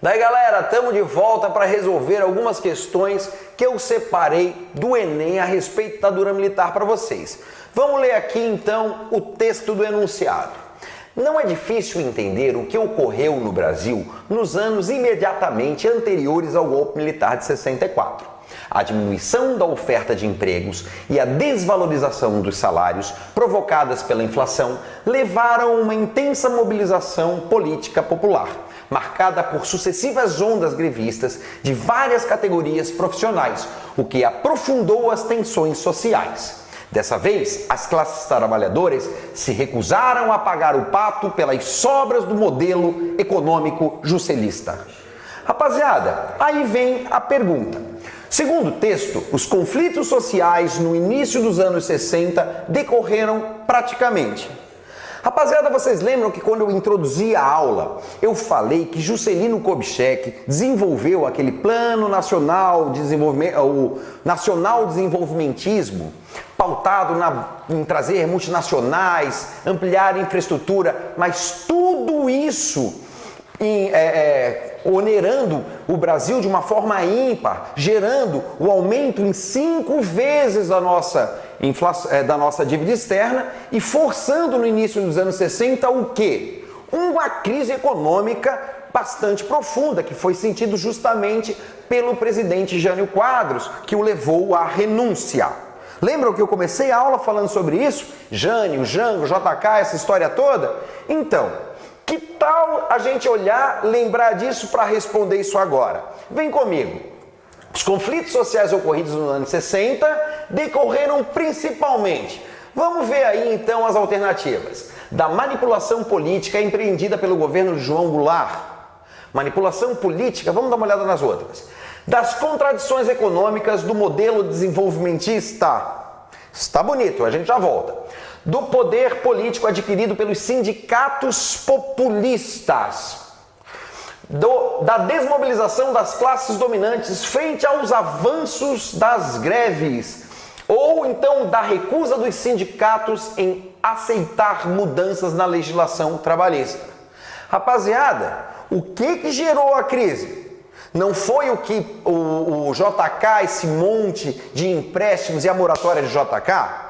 Daí galera, estamos de volta para resolver algumas questões que eu separei do Enem a respeito da ditadura militar para vocês. Vamos ler aqui então o texto do enunciado. Não é difícil entender o que ocorreu no Brasil nos anos imediatamente anteriores ao golpe militar de 64. A diminuição da oferta de empregos e a desvalorização dos salários provocadas pela inflação levaram a uma intensa mobilização política popular, marcada por sucessivas ondas grevistas de várias categorias profissionais, o que aprofundou as tensões sociais. Dessa vez, as classes trabalhadoras se recusaram a pagar o pato pelas sobras do modelo econômico juscelista. Rapaziada, aí vem a pergunta. Segundo o texto, os conflitos sociais no início dos anos 60 decorreram praticamente. Rapaziada, vocês lembram que quando eu introduzi a aula, eu falei que Juscelino Kubitschek desenvolveu aquele Plano Nacional de Desenvolvimento, o Nacional Desenvolvimentismo, pautado em trazer multinacionais, ampliar a infraestrutura, mas tudo isso onerando o Brasil de uma forma ímpar, gerando o aumento em 5 vezes da nossa dívida externa e forçando no início dos anos 60 o quê? Uma crise econômica bastante profunda, que foi sentido justamente pelo presidente Jânio Quadros, que o levou à renúncia. Lembram que eu comecei a aula falando sobre isso? Jânio, Jango, JK, essa história toda? Então, que tal a gente lembrar disso para responder isso agora? Vem comigo. Os conflitos sociais ocorridos nos anos 60 decorreram principalmente. Vamos ver aí então as alternativas. Da manipulação política empreendida pelo governo de João Goulart. Manipulação política, vamos dar uma olhada nas outras. Das contradições econômicas do modelo desenvolvimentista. Está bonito, a gente já volta. Do poder político adquirido pelos sindicatos populistas, da desmobilização das classes dominantes frente aos avanços das greves, ou então da recusa dos sindicatos em aceitar mudanças na legislação trabalhista. Rapaziada, o que gerou a crise? Não foi o que o JK, esse monte de empréstimos e a moratória de JK?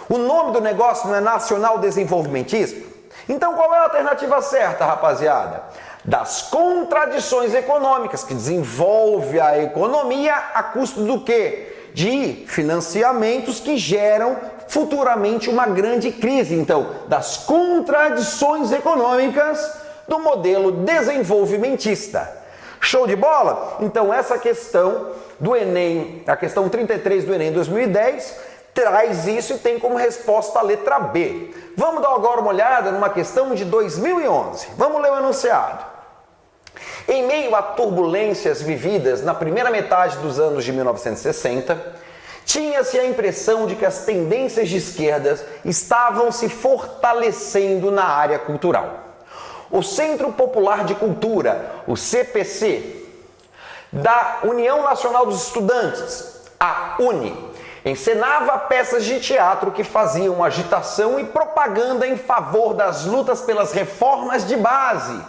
O nome do negócio não é Nacional Desenvolvimentismo? Então qual é a alternativa certa, rapaziada? Das contradições econômicas, que desenvolve a economia a custo do quê? De financiamentos que geram futuramente uma grande crise. Então, das contradições econômicas do modelo desenvolvimentista. Show de bola? Então essa questão do Enem, a questão 33 do Enem 2010, traz isso e tem como resposta a letra B. Vamos dar agora uma olhada numa questão de 2011. Vamos ler o enunciado. Em meio a turbulências vividas na primeira metade dos anos de 1960, tinha-se a impressão de que as tendências de esquerda estavam se fortalecendo na área cultural. O Centro Popular de Cultura, o CPC, da União Nacional dos Estudantes, a UNE, encenava peças de teatro que faziam agitação e propaganda em favor das lutas pelas reformas de base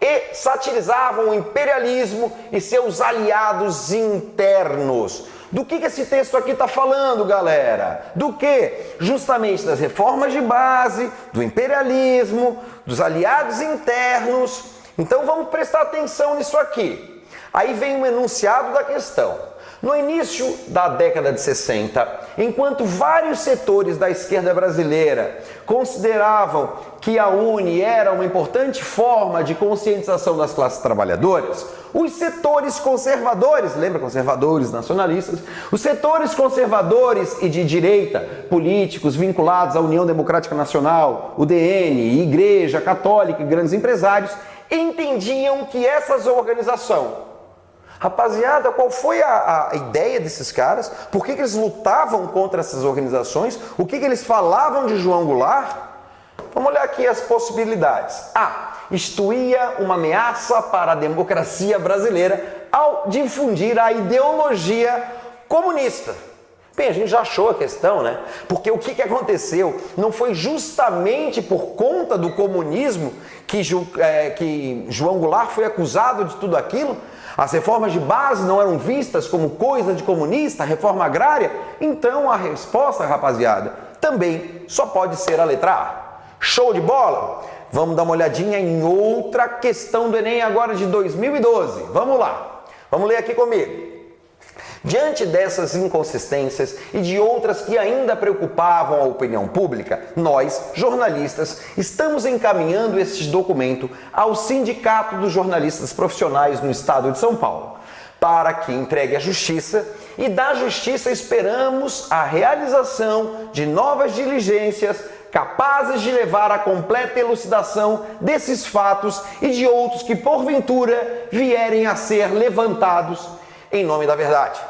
e satirizavam o imperialismo e seus aliados internos. Do que esse texto aqui está falando, galera? Do que? Justamente das reformas de base, do imperialismo, dos aliados internos. Então vamos prestar atenção nisso aqui. Aí vem o enunciado da questão. No início da década de 60, enquanto vários setores da esquerda brasileira consideravam que a UNE era uma importante forma de conscientização das classes trabalhadoras, os setores conservadores, lembra conservadores, nacionalistas, os setores conservadores e de direita, políticos vinculados à União Democrática Nacional, UDN, Igreja Católica e grandes empresários, entendiam que essas organizações, rapaziada, qual foi a ideia desses caras? Por que eles lutavam contra essas organizações? O que eles falavam de João Goulart? Vamos olhar aqui as possibilidades. A. Instituía uma ameaça para a democracia brasileira ao difundir a ideologia comunista. Bem, a gente já achou a questão, né? Porque o que aconteceu? Não foi justamente por conta do comunismo que João Goulart foi acusado de tudo aquilo? As reformas de base não eram vistas como coisa de comunista, a reforma agrária? Então a resposta, rapaziada, também só pode ser a letra A. Show de bola? Vamos dar uma olhadinha em outra questão do Enem agora de 2012. Vamos lá. Vamos ler aqui comigo. Diante dessas inconsistências e de outras que ainda preocupavam a opinião pública, nós, jornalistas, estamos encaminhando este documento ao Sindicato dos Jornalistas Profissionais no Estado de São Paulo, para que entregue à Justiça, e da Justiça esperamos a realização de novas diligências capazes de levar à completa elucidação desses fatos e de outros que, porventura, vierem a ser levantados em nome da verdade.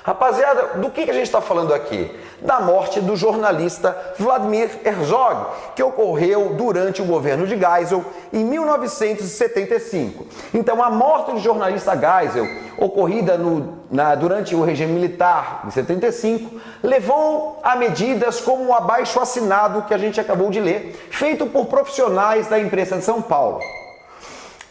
Rapaziada, do que a gente está falando aqui? Da morte do jornalista Vladimir Herzog, que ocorreu durante o governo de Geisel em 1975. Então, a morte do jornalista Geisel, ocorrida durante o regime militar em 75, levou a medidas como o abaixo-assinado que a gente acabou de ler, feito por profissionais da imprensa de São Paulo.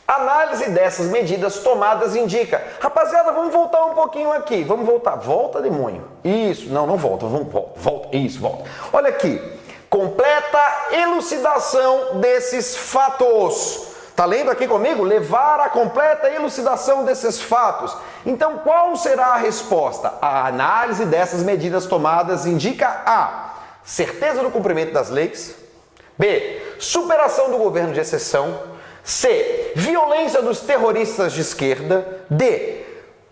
A análise dessas medidas tomadas indica, rapaziada, vamos voltar um pouquinho aqui, vamos voltar, volta demônio, isso, não volta, volta, isso, volta. Olha aqui, completa elucidação desses fatos, tá lendo aqui comigo? Levar a completa elucidação desses fatos. Então qual será a resposta? A análise dessas medidas tomadas indica A, certeza do cumprimento das leis, B, superação do governo de exceção, C, violência dos terroristas de esquerda, D,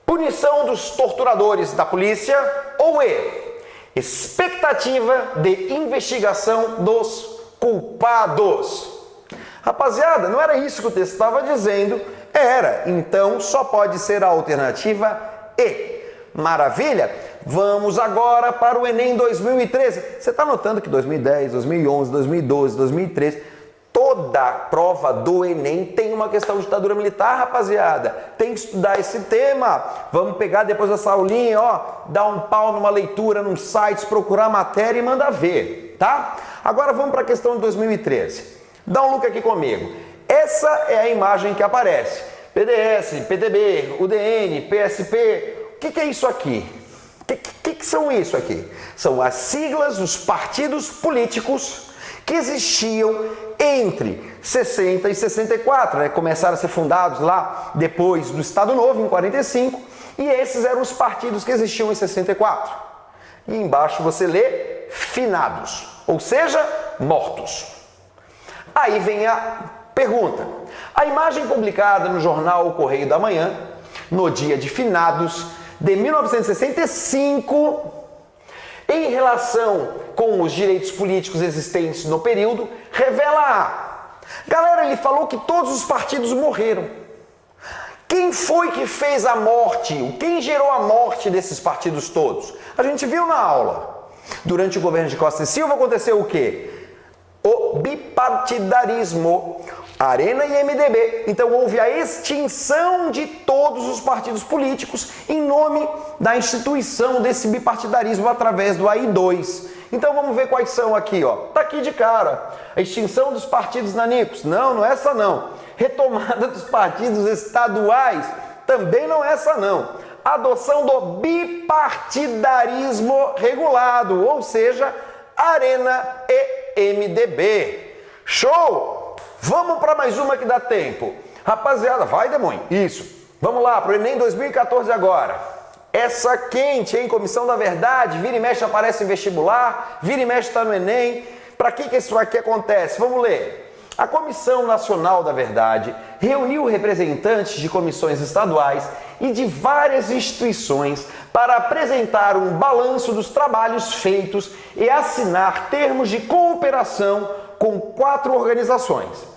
punição dos torturadores da polícia, ou E, expectativa de investigação dos culpados. Rapaziada, não era isso que o texto estava dizendo? Era, então só pode ser a alternativa E. Maravilha? Vamos agora para o Enem 2013. Você está notando que 2010, 2011, 2012, 2013... toda prova do Enem tem uma questão de ditadura militar, rapaziada. Tem que estudar esse tema. Vamos pegar depois dessa aulinha, ó, dar um pau numa leitura, num site, procurar a matéria e mandar ver, tá? Agora vamos para a questão de 2013. Dá um look aqui comigo. Essa é a imagem que aparece. PDS, PDB, UDN, PSP. O que é isso aqui? O que são isso aqui? São as siglas dos partidos políticos que existiam entre 60 e 64, né? Começaram a ser fundados lá depois do Estado Novo, em 45, e esses eram os partidos que existiam em 64. E embaixo você lê finados, ou seja, mortos. Aí vem a pergunta. A imagem publicada no jornal O Correio da Manhã, no dia de finados de 1965, em relação com os direitos políticos existentes no período, revela a... Galera, ele falou que todos os partidos morreram. Quem foi que fez a morte? Quem gerou a morte desses partidos todos? A gente viu na aula. Durante o governo de Costa e Silva aconteceu o quê? O bipartidarismo. Arena e MDB. Então houve a extinção de todos os partidos políticos em nome da instituição desse bipartidarismo através do AI2. Então vamos ver quais são aqui, ó. Tá aqui de cara. A extinção dos partidos nanicos. Não é essa não. Retomada dos partidos estaduais. Também não é essa não. Adoção do bipartidarismo regulado, ou seja, Arena e MDB. Show! Vamos para mais uma que dá tempo. Rapaziada, vai demônio. Isso. Vamos lá, para o Enem 2014 agora. Essa quente, hein? Comissão da Verdade, vira e mexe aparece em vestibular, vira e mexe está no Enem. Para que isso aqui acontece? Vamos ler. A Comissão Nacional da Verdade reuniu representantes de comissões estaduais e de várias instituições para apresentar um balanço dos trabalhos feitos e assinar termos de cooperação com 4 organizações.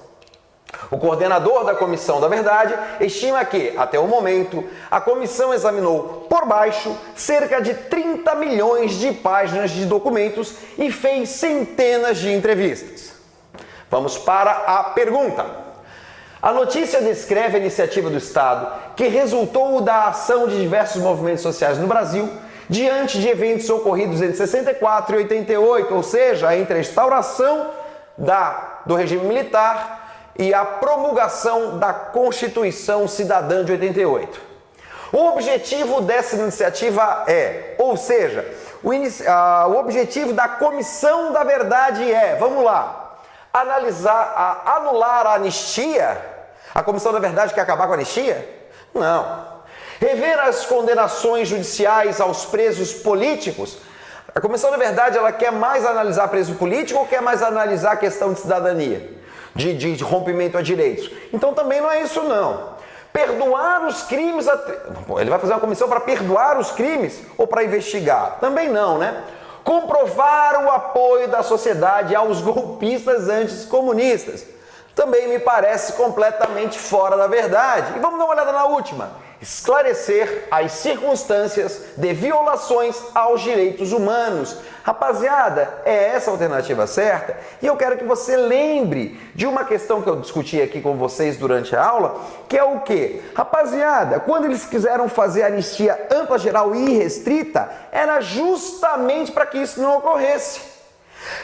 O coordenador da Comissão da Verdade estima que, até o momento, a comissão examinou por baixo cerca de 30 milhões de páginas de documentos e fez centenas de entrevistas. Vamos para a pergunta. A notícia descreve a iniciativa do Estado que resultou da ação de diversos movimentos sociais no Brasil diante de eventos ocorridos entre 64 e 88, ou seja, entre a instauração do regime militar e a promulgação da Constituição Cidadã de 88. O objetivo dessa iniciativa ou seja, o objetivo da Comissão da Verdade vamos lá, anular a anistia. A Comissão da Verdade quer acabar com a anistia? Não. Rever as condenações judiciais aos presos políticos. A Comissão da Verdade, ela quer mais analisar preso político ou quer mais analisar a questão de cidadania, de rompimento a direitos? Então também não é isso não. Perdoar os crimes, ele vai fazer uma comissão para perdoar os crimes ou para investigar? Também não, né? Comprovar o apoio da sociedade aos golpistas anticomunistas. Também me parece completamente fora da verdade. E vamos dar uma olhada na última. Esclarecer as circunstâncias de violações aos direitos humanos. Rapaziada, é essa a alternativa certa? E eu quero que você lembre de uma questão que eu discuti aqui com vocês durante a aula, que é o quê? Rapaziada, quando eles quiseram fazer anistia ampla, geral e irrestrita, era justamente para que isso não ocorresse.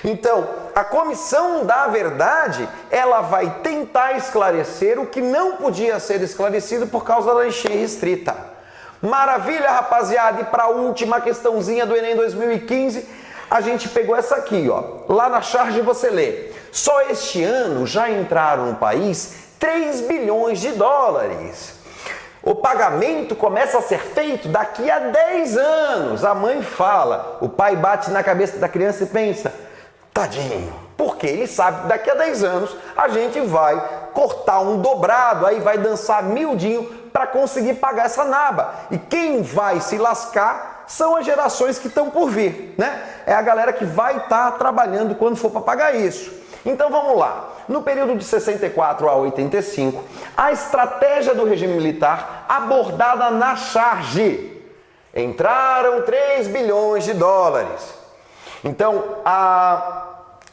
Então, a Comissão da Verdade, ela vai tentar esclarecer o que não podia ser esclarecido por causa da anistia restrita. Maravilha, rapaziada! E para a última questãozinha do Enem 2015, a gente pegou essa aqui, ó. Lá na charge você lê. Só este ano já entraram no país 3 bilhões de dólares. O pagamento começa a ser feito daqui a 10 anos. A mãe fala, o pai bate na cabeça da criança e pensa, tadinho, porque ele sabe que daqui a 10 anos a gente vai cortar um dobrado, aí vai dançar miudinho para conseguir pagar essa naba. E quem vai se lascar são as gerações que estão por vir, né? É a galera que vai estar trabalhando quando for para pagar isso. Então vamos lá. No período de 64 a 85, a estratégia do regime militar abordada na charge. Entraram 3 bilhões de dólares. Então, a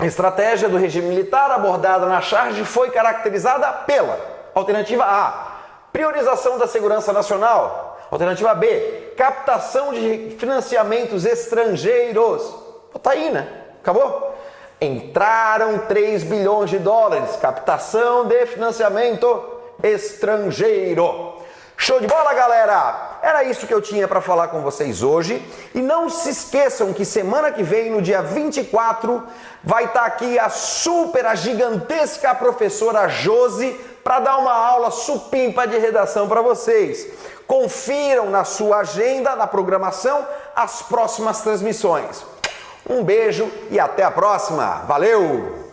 estratégia do regime militar abordada na charge foi caracterizada pela alternativa A, priorização da segurança nacional. Alternativa B, captação de financiamentos estrangeiros. Tá aí, né? Acabou? Entraram 3 bilhões de dólares, captação de financiamento estrangeiro. Show de bola, galera! Era isso que eu tinha para falar com vocês hoje. E não se esqueçam que semana que vem, no dia 24, vai estar aqui a gigantesca professora Josi para dar uma aula supimpa de redação para vocês. Confiram na sua agenda, na programação, as próximas transmissões. Um beijo e até a próxima. Valeu!